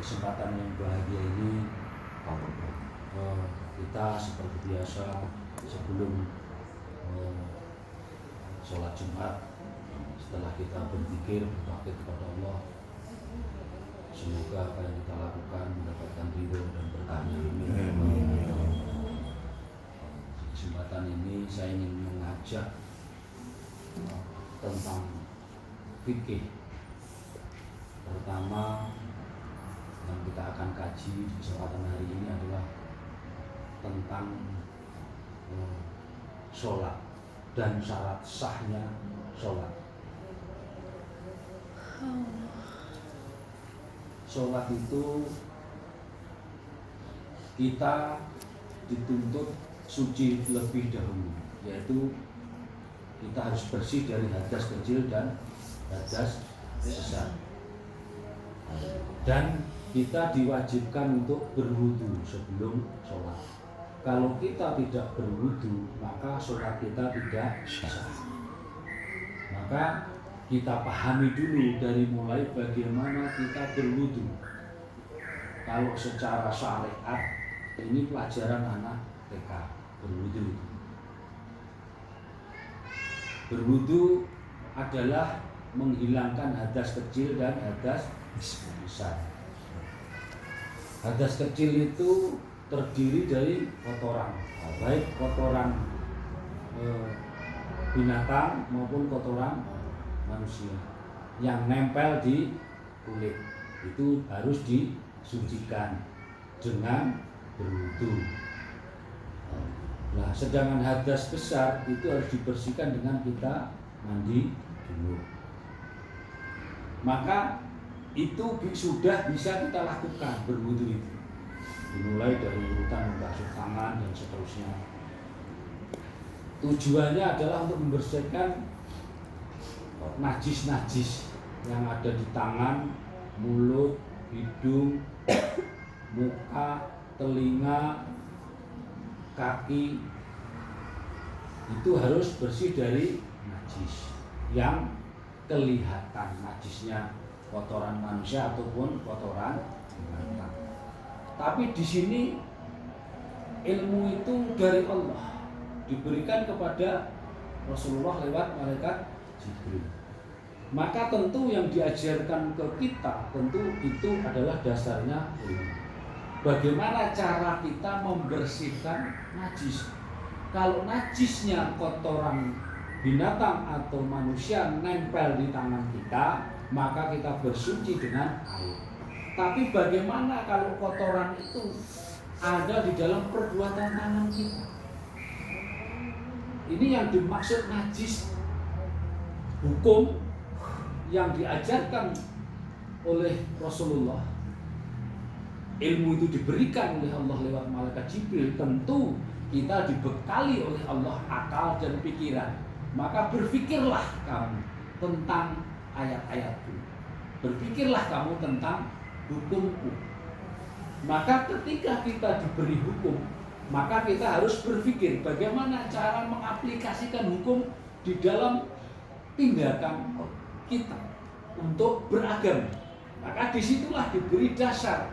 kesempatan yang bahagia ini kita seperti biasa sebelum sholat Jumat, setelah kita berzikir berbakti kepada Allah, semoga apa yang kita lakukan mendapatkan ridho dan berkahnya. Kesempatan ini saya ingin mengajak tentang fikih. Pertama yang kita akan kaji di kesempatan hari ini adalah tentang sholat dan syarat sahnya sholat. Sholat itu kita dituntut suci lebih dahulu, yaitu kita harus bersih dari hadas kecil dan hadas besar. Dan kita diwajibkan untuk berwudu sebelum sholat. Kalau kita tidak berwudu, maka sholat kita tidak sah. Maka kita pahami dulu dari mulai bagaimana kita berwudu. Kalau secara syariat, ini pelajaran anak TK, berwudu. Berwudu adalah menghilangkan hadas kecil dan hadas besar. Hadas kecil itu terdiri dari kotoran, baik kotoran binatang maupun kotoran manusia yang nempel di kulit, itu harus disucikan dengan berwudu. Nah, sedangkan hadas besar itu harus dibersihkan dengan kita mandi dulu. Maka itu sudah bisa kita lakukan berwudu itu, dimulai dari urutan membasuh tangan dan seterusnya. Tujuannya adalah untuk membersihkan najis-najis yang ada di tangan, mulut, hidung, muka, telinga, kaki. Itu harus bersih dari najis yang kelihatan, najisnya kotoran manusia ataupun kotoran binatang. Tapi di sini ilmu itu dari Allah, diberikan kepada Rasulullah lewat malaikat Jibril. Maka tentu yang diajarkan ke kita tentu itu adalah dasarnya ilmu. Bagaimana cara kita membersihkan najis? Kalau najisnya kotoran binatang atau manusia nempel di tangan kita, maka kita bersuci dengan air. Tapi bagaimana kalau kotoran itu ada di dalam perbuatan tangan kita? Ini yang dimaksud najis. Hukum yang diajarkan oleh Rasulullah, ilmu itu diberikan oleh Allah lewat malaikat Jibril. Tentu kita dibekali oleh Allah akal dan pikiran. Maka berpikirlah kamu tentang ayat-ayatku, berpikirlah kamu tentang hukumku. Maka ketika kita diberi hukum, maka kita harus berpikir bagaimana cara mengaplikasikan hukum di dalam tindakan kita untuk beragama. Maka disitulah diberi dasar.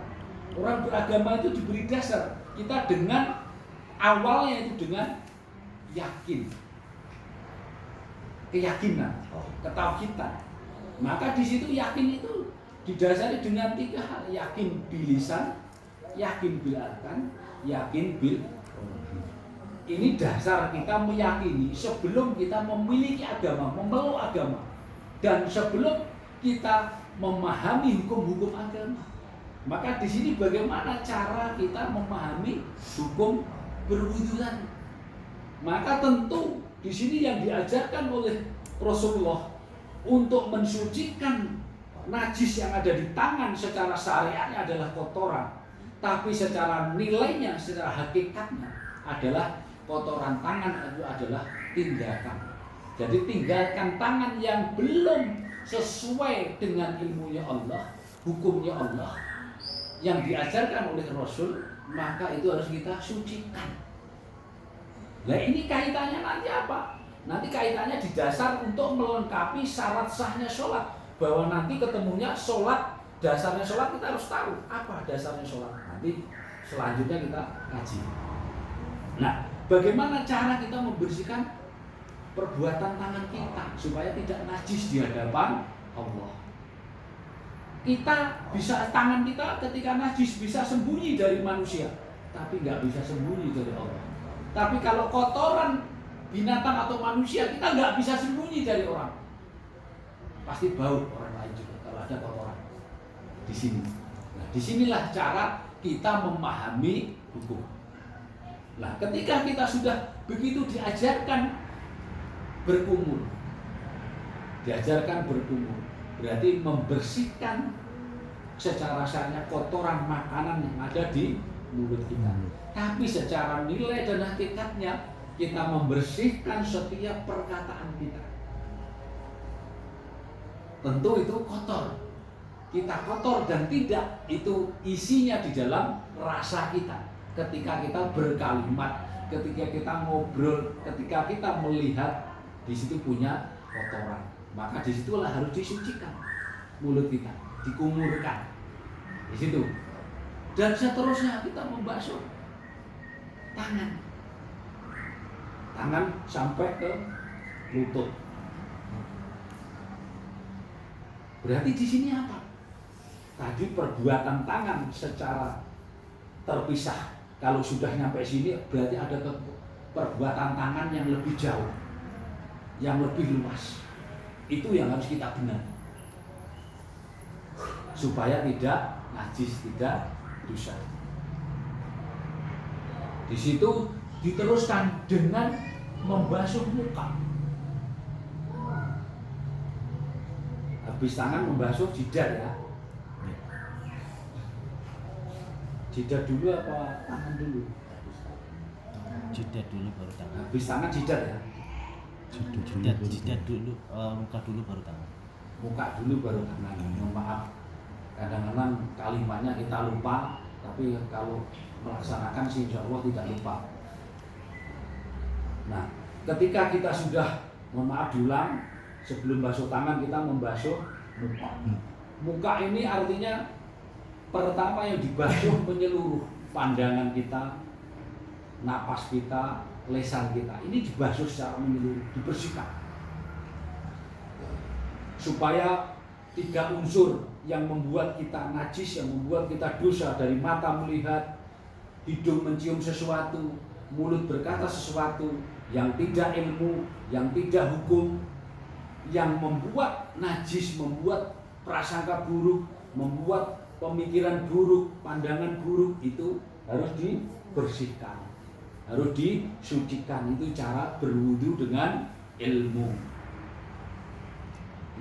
Orang beragama itu diberi dasar. Kita dengan awalnya itu dengan yakin, keyakinan, ketauhidan. Maka di situ yakin itu didasari dengan 3 hal: yakin bil lisan, yakin bil arkan, yakin bil qalbi. Ini dasar kita meyakini sebelum kita memiliki agama, memeluk agama, dan sebelum kita memahami hukum-hukum agama. Maka di sini bagaimana cara kita memahami hukum berwudu tadi? Maka tentu di sini yang diajarkan oleh Rasulullah untuk mensucikan najis yang ada di tangan secara syariatnya adalah kotoran, tapi secara nilainya, secara hakikatnya adalah kotoran tangan itu adalah tindakan. Jadi tinggalkan tangan yang belum sesuai dengan ilmunya Allah, hukumnya Allah yang diajarkan oleh Rasul, maka itu harus kita sucikan. Nah, ini kaitannya nanti apa? Nanti kaitannya di dasar untuk melengkapi syarat sahnya sholat, bahwa nanti ketemunya sholat dasarnya sholat kita harus tahu apa dasarnya sholat. Nanti selanjutnya kita kaji. Nah, bagaimana cara kita membersihkan perbuatan tangan kita supaya tidak najis di hadapan Allah? Kita bisa, tangan kita ketika najis bisa sembunyi dari manusia, tapi nggak bisa sembunyi dari Allah. Tapi kalau kotoran binatang atau manusia, kita nggak bisa sembunyi dari orang. Pasti bau orang lain juga kalau ada kotoran di sini. Nah, disinilah cara kita memahami hukum. Nah, ketika kita sudah begitu diajarkan berkumur, berarti membersihkan secara rasanya kotoran makanan yang ada di mulut kita. Tapi secara nilai dan hakikatnya kita membersihkan setiap perkataan kita. Tentu itu kotor. Kita kotor dan tidak itu isinya di dalam rasa kita. Ketika kita berkalimat, ketika kita ngobrol, ketika kita melihat, di situ punya kotoran. Maka disitulah harus disucikan mulut kita, dikumurkan di situ. Dan seterusnya kita membasuh tangan sampai ke lutut. Berarti di sini apa? Tadi perbuatan tangan secara terpisah. Kalau sudah nyampe sini berarti ada perbuatan tangan yang lebih jauh, yang lebih luas. Itu yang harus kita benar supaya tidak najis, tidak dosa. Di situ diteruskan dengan membasuh muka. Habis tangan membasuh jidat ya. Jidat dulu apa tangan dulu? Jidat dulu baru tangan. Habis tangan jidat ya. Jidat dulu, muka dulu baru tangan. Muka dulu baru tangan. Mohon maaf, kadang-kadang kalimatnya kita lupa, tapi kalau melaksanakan sih insya Allah tidak lupa. Nah, ketika kita sudah, mohon maaf diulang, sebelum basuh tangan kita membasuh muka. Muka ini artinya pertama yang dibasuh menyeluruh, pandangan kita, napas kita, lesan kita. Ini dibasuh secara menyeluruh, dibersihkan. Supaya 3 unsur yang membuat kita najis, yang membuat kita dosa, dari mata melihat, hidung mencium sesuatu, mulut berkata sesuatu yang tidak ilmu, yang tidak hukum, yang membuat najis, membuat prasangka buruk, membuat pemikiran buruk, pandangan buruk, itu harus dibersihkan, harus disucikan. Itu cara berwudu dengan ilmu.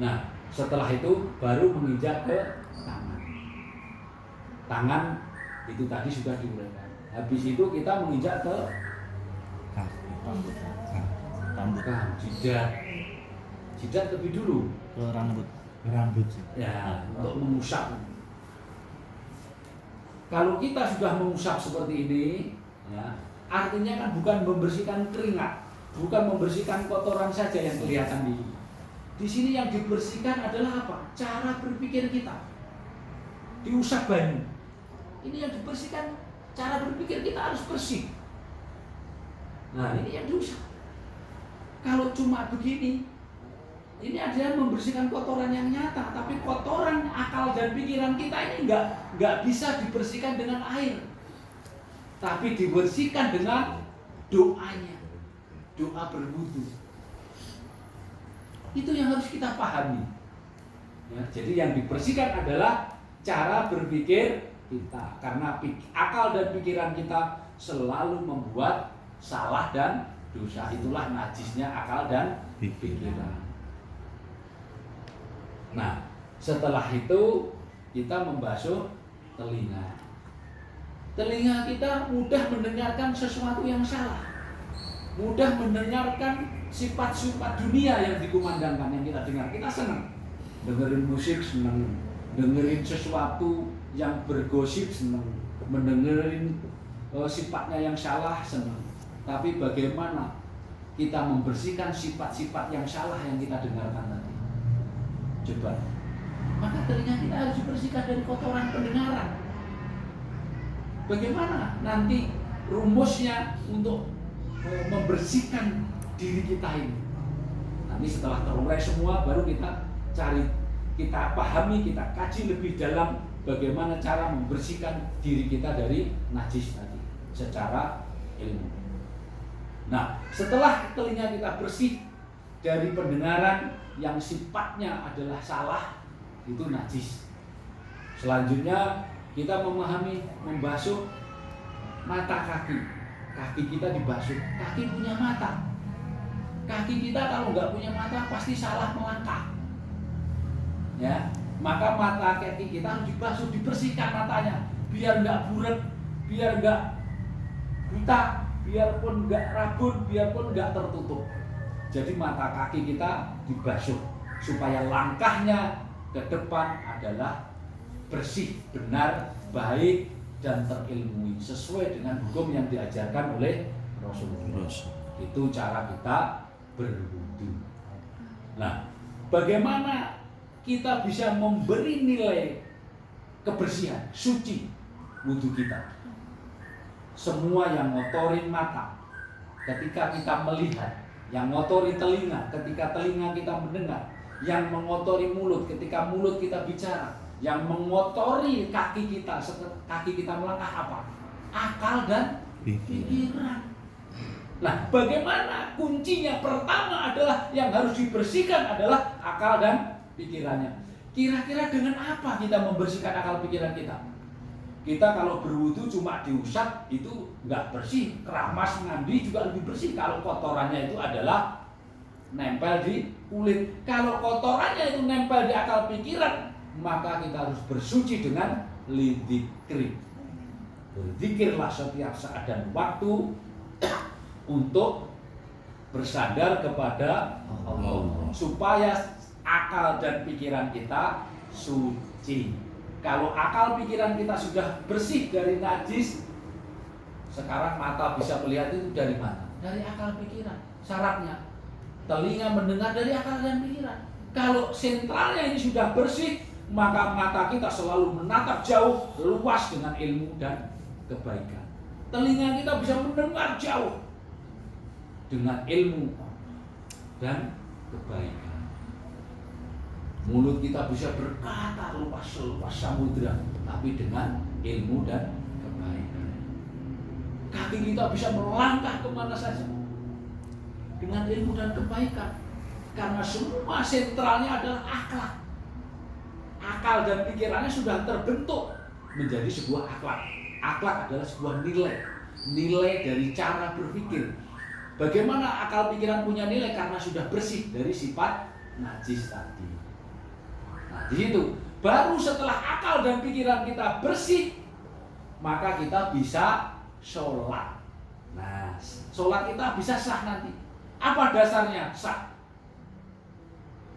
Nah, setelah itu baru menginjak ke tangan. Tangan itu tadi sudah diuraikan. Habis itu kita menginjak ke Rambut. Jidat. Jidat lebih dulu. Ke rambut. Ya, untuk mengusap. Kalau kita sudah mengusap seperti ini, ya, artinya kan bukan membersihkan keringat, bukan membersihkan kotoran saja yang kelihatan di sini. Di sini yang dibersihkan adalah apa? Cara berpikir kita. Diusap banyu. Ini yang dibersihkan, cara berpikir kita harus bersih. Nah, ini yang diusap. Kalau cuma begini, ini adalah membersihkan kotoran yang nyata, tapi kotoran akal dan pikiran kita ini nggak bisa dibersihkan dengan air, tapi dibersihkan dengan doanya, doa berwudu. Itu yang harus kita pahami. Ya, jadi yang dibersihkan adalah cara berpikir kita, karena akal dan pikiran kita selalu membuat salah dan dosa. Itulah najisnya akal dan pikiran. Nah, setelah itu kita membasuh telinga. Telinga kita mudah mendengarkan sesuatu yang salah, mudah mendengarkan sifat-sifat dunia yang dikumandangkan, yang kita dengar. Kita senang dengerin musik, senang dengerin sesuatu yang bergosip, senang mendengerin sifatnya yang salah, senang. Tapi bagaimana kita membersihkan sifat-sifat yang salah yang kita dengarkan tadi? Coba maka telinga kita harus dibersihkan dari kotoran pendengaran. Bagaimana nanti rumusnya untuk membersihkan diri kita ini? Nanti setelah terurai semua baru kita cari, kita pahami, kita kaji lebih dalam bagaimana cara membersihkan diri kita dari najis tadi secara ilmu. Nah, setelah telinga kita bersih dari pendengaran yang sifatnya adalah salah, itu najis. Selanjutnya kita memahami membasuh mata kaki. Kaki kita dibasuh. Kaki punya mata. Kaki kita kalau nggak punya mata pasti salah melangkah. Ya, maka mata kaki kita harus dibasuh, dibersihkan matanya, biar nggak buret, biar nggak buta, biarpun nggak rabun, biarpun nggak tertutup. Jadi mata kaki kita dibasuh supaya langkahnya ke depan adalah bersih, benar, baik, dan terilmui sesuai dengan hukum yang diajarkan oleh Rasulullah. Itu cara kita berwudu. Nah, bagaimana kita bisa memberi nilai kebersihan, suci wudu kita? Semua yang ngotorin mata ketika kita melihat, yang ngotori telinga ketika telinga kita mendengar, yang mengotori mulut ketika mulut kita bicara, yang mengotori kaki kita kaki kita melangkah apa? Akal dan pikiran. Nah, bagaimana kuncinya? Pertama adalah yang harus dibersihkan adalah akal dan pikirannya. Kira-kira dengan apa kita membersihkan akal pikiran kita? Kita kalau berwudu cuma diusap itu nggak bersih. Keramas mandi juga lebih bersih kalau kotorannya itu adalah nempel di kulit. Kalau kotorannya itu nempel di akal pikiran, maka kita harus bersuci dengan lidzikri. Berzikirlah setiap saat dan waktu untuk bersandar kepada Allah supaya akal dan pikiran kita suci. Kalau akal pikiran kita sudah bersih dari najis, sekarang mata bisa melihat itu dari mana? Dari akal pikiran. Syaratnya telinga mendengar dari akal dan pikiran. Kalau sentralnya ini sudah bersih, maka mata kita selalu menatap jauh, luas dengan ilmu dan kebaikan. Telinga kita bisa mendengar jauh dengan ilmu dan kebaikan. Mulut kita bisa berkata luas samudra, tapi dengan ilmu dan kebaikan. Kaki kita bisa melangkah kemana saja dengan ilmu dan kebaikan. Karena semua sentralnya adalah akhlak. Akal dan pikirannya sudah terbentuk menjadi sebuah akhlak. Akhlak adalah sebuah nilai dari cara berpikir. Bagaimana akal pikiran punya nilai? Karena sudah bersih dari sifat najis tadi. Nah, di situ baru setelah akal dan pikiran kita bersih, maka kita bisa sholat. Nah, sholat kita bisa sah nanti. Apa dasarnya sah?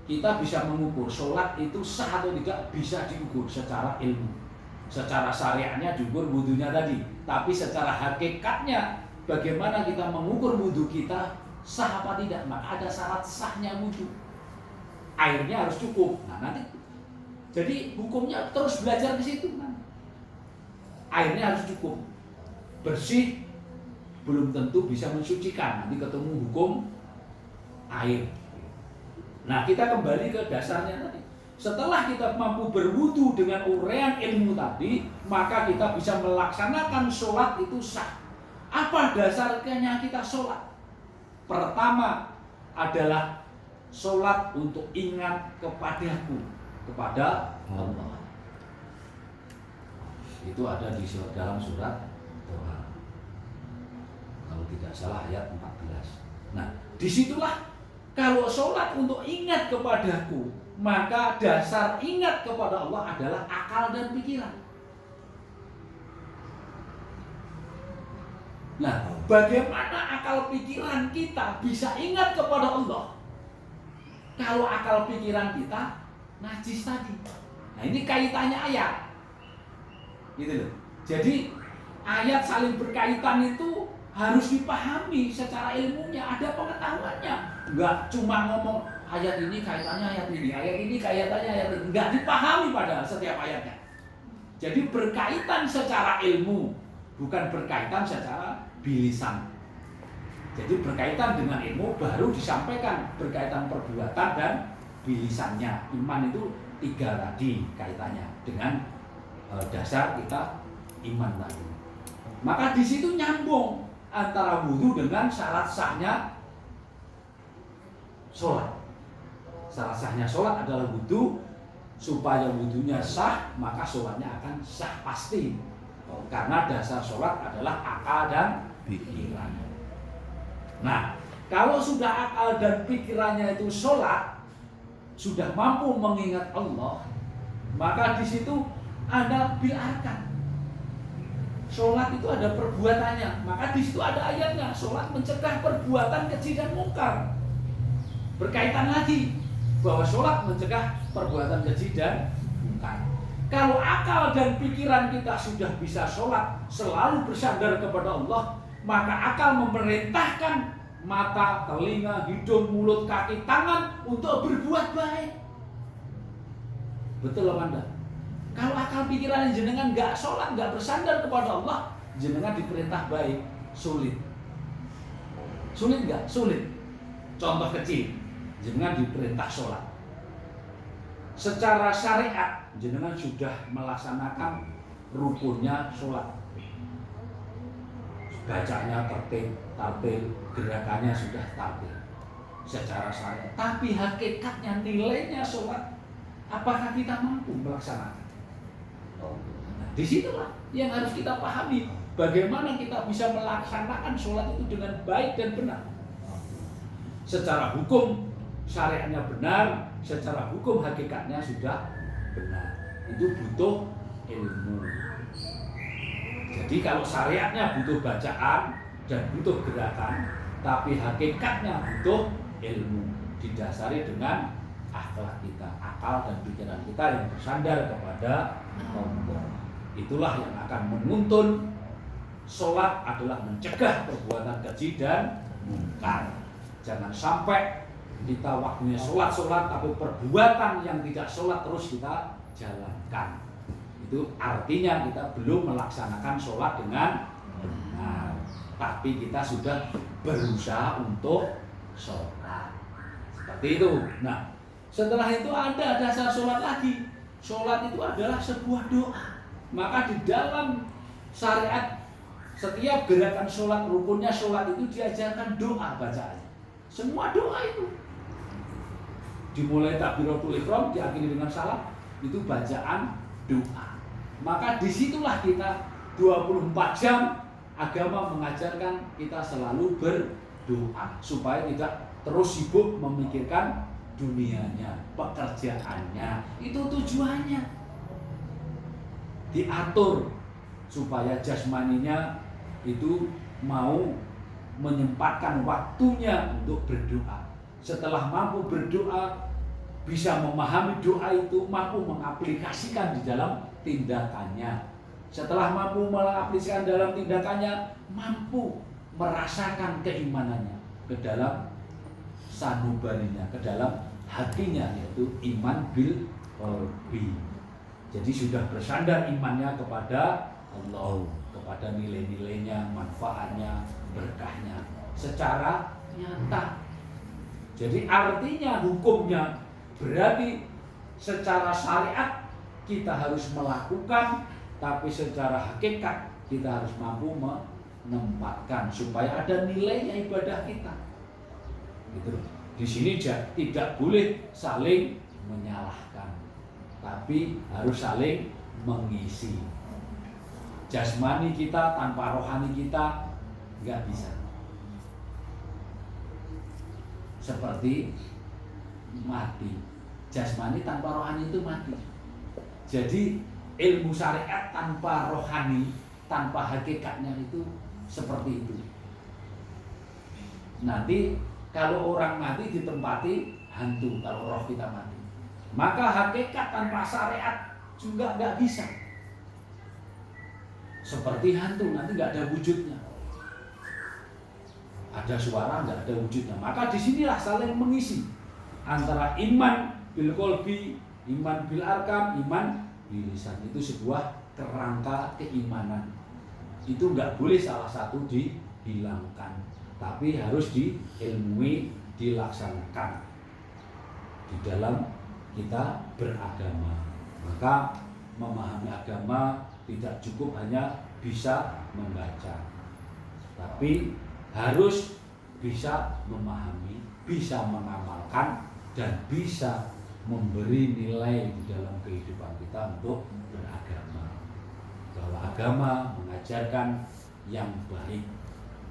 Kita bisa mengukur sholat itu sah atau tidak, bisa diukur secara ilmu. Secara syariatnya diukur wudunya tadi, tapi secara hakikatnya bagaimana kita mengukur wudu kita sah apa tidak? Maka ada syarat sahnya wudu. Airnya harus cukup. Nah, nanti jadi hukumnya terus belajar di situ. Airnya harus cukup, bersih, belum tentu bisa mensucikan. Nanti ketemu hukum air. Nah, kita kembali ke dasarnya tadi. Setelah kita mampu berwudu dengan uraian ilmu tadi, maka kita bisa melaksanakan sholat itu sah. Apa dasarnya kita sholat? Pertama adalah sholat untuk ingat kepadaku, kepada Allah. Itu ada di dalam surat Doha. Kalau tidak salah ayat 14. Nah, disitulah kalau sholat untuk ingat kepadaku, maka dasar ingat kepada Allah adalah akal dan pikiran. Nah, bagaimana akal pikiran kita bisa ingat kepada Allah kalau akal pikiran kita najis tadi? Nah, ini kaitannya ayat. Gitu loh. Jadi ayat saling berkaitan itu harus dipahami secara ilmunya, ada pengetahuannya. Enggak cuma ngomong ayat ini kaitannya ayat ini, ayat ini kaitannya ayat ini. Nggak dipahami pada setiap ayatnya. Jadi berkaitan secara ilmu, bukan berkaitan secara bilisan. Jadi berkaitan dengan ilmu baru disampaikan berkaitan perbuatan dan bilisannya. Iman itu 3 tadi kaitannya dengan dasar kita iman tadi. Maka di situ nyambung antara wudu dengan syarat sahnya sholat. Syarat sahnya sholat adalah wudu. Supaya wudunya sah, maka sholatnya akan sah pasti. Karena dasar sholat adalah akal dan pikiran. Nah, kalau sudah akal dan pikirannya itu sholat, sudah mampu mengingat Allah, maka di situ ada bil arkan. Sholat itu ada perbuatannya, maka di situ ada ayatnya. Sholat mencegah perbuatan keji dan mungkar. Berkaitan lagi bahwa sholat mencegah perbuatan keji dan mungkar. Kalau akal dan pikiran kita sudah bisa sholat, selalu bersandar kepada Allah, maka akal memerintahkan mata, telinga, hidung, mulut, kaki, tangan untuk berbuat baik. Betul apa enggak? Kalau akal pikiran jenengan nggak sholat, nggak bersandar kepada Allah, jenengan diperintah baik, sulit. Sulit nggak? Sulit. Contoh kecil, jenengan diperintah sholat. Secara syariat, jenengan sudah melaksanakan rukunnya sholat. Bacanya tertib, tartil, gerakannya sudah tartil secara syariat. Tapi hakikatnya, nilainya sholat, apakah kita mampu melaksanakan? Nah, disitulah yang harus kita pahami. Bagaimana kita bisa melaksanakan sholat itu dengan baik dan benar. Secara hukum syariatnya benar, secara hukum hakikatnya sudah benar. Itu butuh ilmu. Jadi kalau syariatnya butuh bacaan dan butuh gerakan, tapi hakikatnya butuh ilmu, didasari dengan akhlak kita, akal dan pikiran kita yang bersandar kepada Allah. Itulah yang akan menuntun. Sholat adalah mencegah perbuatan keji dan mungkar. Jangan sampai kita waktunya sholat, tapi perbuatan yang tidak sholat terus kita jalankan. Itu artinya kita belum melaksanakan sholat dengan benar, tapi kita sudah berusaha untuk sholat. Seperti itu. Nah, setelah itu ada dasar sholat lagi. Sholat itu adalah sebuah doa. Maka di dalam syariat setiap gerakan sholat, rukunnya sholat itu diajarkan doa bacaannya. Semua doa itu. Dimulai takbiratul ihram, diakhiri dengan salam, itu bacaan doa. Maka disitulah kita 24 jam agama mengajarkan kita selalu berdoa supaya tidak terus sibuk memikirkan dunianya, pekerjaannya. Itu tujuannya. Diatur supaya jasmaninya itu mau menyempatkan waktunya untuk berdoa. Setelah mampu berdoa, bisa memahami doa itu, mampu mengaplikasikan di dalam tindakannya. Setelah mampu mengaplikasikan dalam tindakannya, mampu merasakan keimanannya ke dalam sanubarinya, ke dalam hatinya, yaitu iman bil qalbi. Jadi sudah bersandar imannya kepada Allah, kepada nilai-nilainya, manfaatnya, berkahnya secara nyata. Jadi artinya hukumnya berarti secara syariat kita harus melakukan, tapi secara hakikat kita harus mampu menempatkan supaya ada nilainya ibadah kita. Gitu. Di sini tidak boleh saling menyalahkan, tapi harus saling mengisi. Jasmani kita tanpa rohani kita nggak bisa. Seperti mati. Jasmani tanpa rohani itu mati. Jadi ilmu syariat tanpa rohani, tanpa hakikatnya itu seperti itu. Nanti kalau orang mati ditempati hantu, kalau roh kita mati. Maka hakikat tanpa syariat juga nggak bisa. Seperti hantu, nanti nggak ada wujudnya. Ada suara, nggak ada wujudnya. Maka disinilah saling mengisi. antara iman bil qalbi, iman bil arkan, iman bil lisan. Itu sebuah kerangka keimanan. Itu nggak boleh salah satu dihilangkan, tapi harus diilmui, dilaksanakan di dalam kita beragama. Maka memahami agama tidak cukup hanya bisa membaca, tapi harus bisa memahami, bisa mengamalkan, dan bisa memberi nilai di dalam kehidupan kita untuk beragama. Bahwa agama mengajarkan yang baik,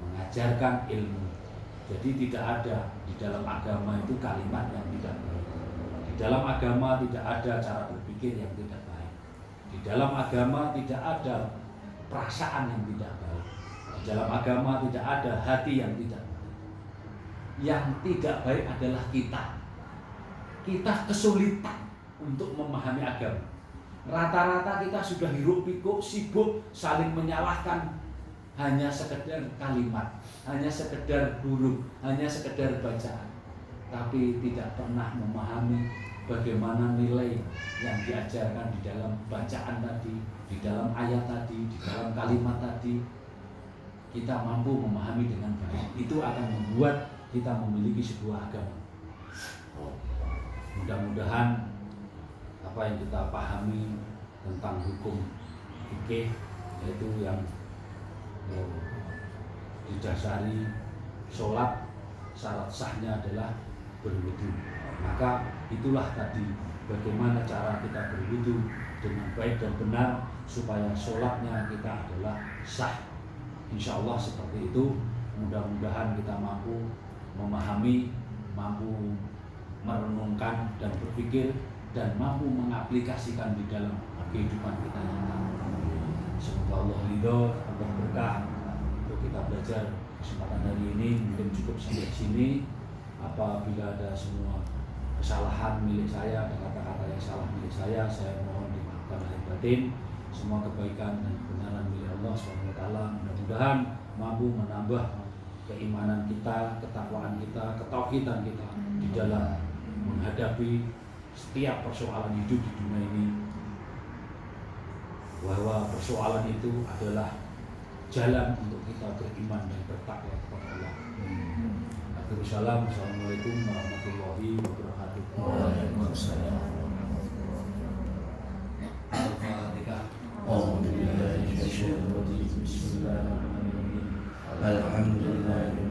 mengajarkan ilmu. Jadi tidak ada di dalam agama itu kalimat yang tidak baik. Di dalam agama tidak ada cara berpikir yang tidak baik. Di dalam agama tidak ada perasaan yang tidak baik. Di dalam agama tidak ada hati yang tidak baik. Yang tidak baik adalah kita. Kita kesulitan untuk memahami agama. Rata-rata kita sudah hiruk pikuk, sibuk, saling menyalahkan. Hanya sekedar kalimat, hanya sekedar huruf, hanya sekedar bacaan. Tapi tidak pernah memahami bagaimana nilai yang diajarkan di dalam bacaan tadi, di dalam ayat tadi, di dalam kalimat tadi. Kita mampu memahami dengan baik. Itu akan membuat kita memiliki sebuah agama. Mudah-mudahan apa yang kita pahami tentang hukum fikih, yaitu yang didasari sholat, syarat sahnya adalah berwudu. Maka itulah tadi bagaimana cara kita berwudu dengan baik dan benar supaya sholatnya kita adalah sah. Insya Allah seperti itu. Mudah-mudahan kita mampu memahami, mampu merenungkan dan berpikir, dan mampu mengaplikasikan di dalam kehidupan kita nyata. Semoga Allah ridho, Allah berkah untuk kita belajar kesempatan hari ini. Mungkin cukup sampai sini. Apabila ada semua kesalahan milik saya, ada kata-kata yang salah milik saya mohon dimaafkan lahir batin. Semua kebaikan dan kebenaran milik Allah SWT. Mudah-mudahan mampu menambah keimanan kita, ketakwaan kita, ketauhidan kita di dalam menghadapi setiap persoalan hidup di dunia ini. Bahwa persoalan itu adalah jalan untuk kita beriman dan bertakwa kepada Allah. Assalamualaikum warahmatullahi wabarakatuh. Waalaikumsalam. Al-Fatihah. Bismillahirrahmanirrahim. Alhamdulillah.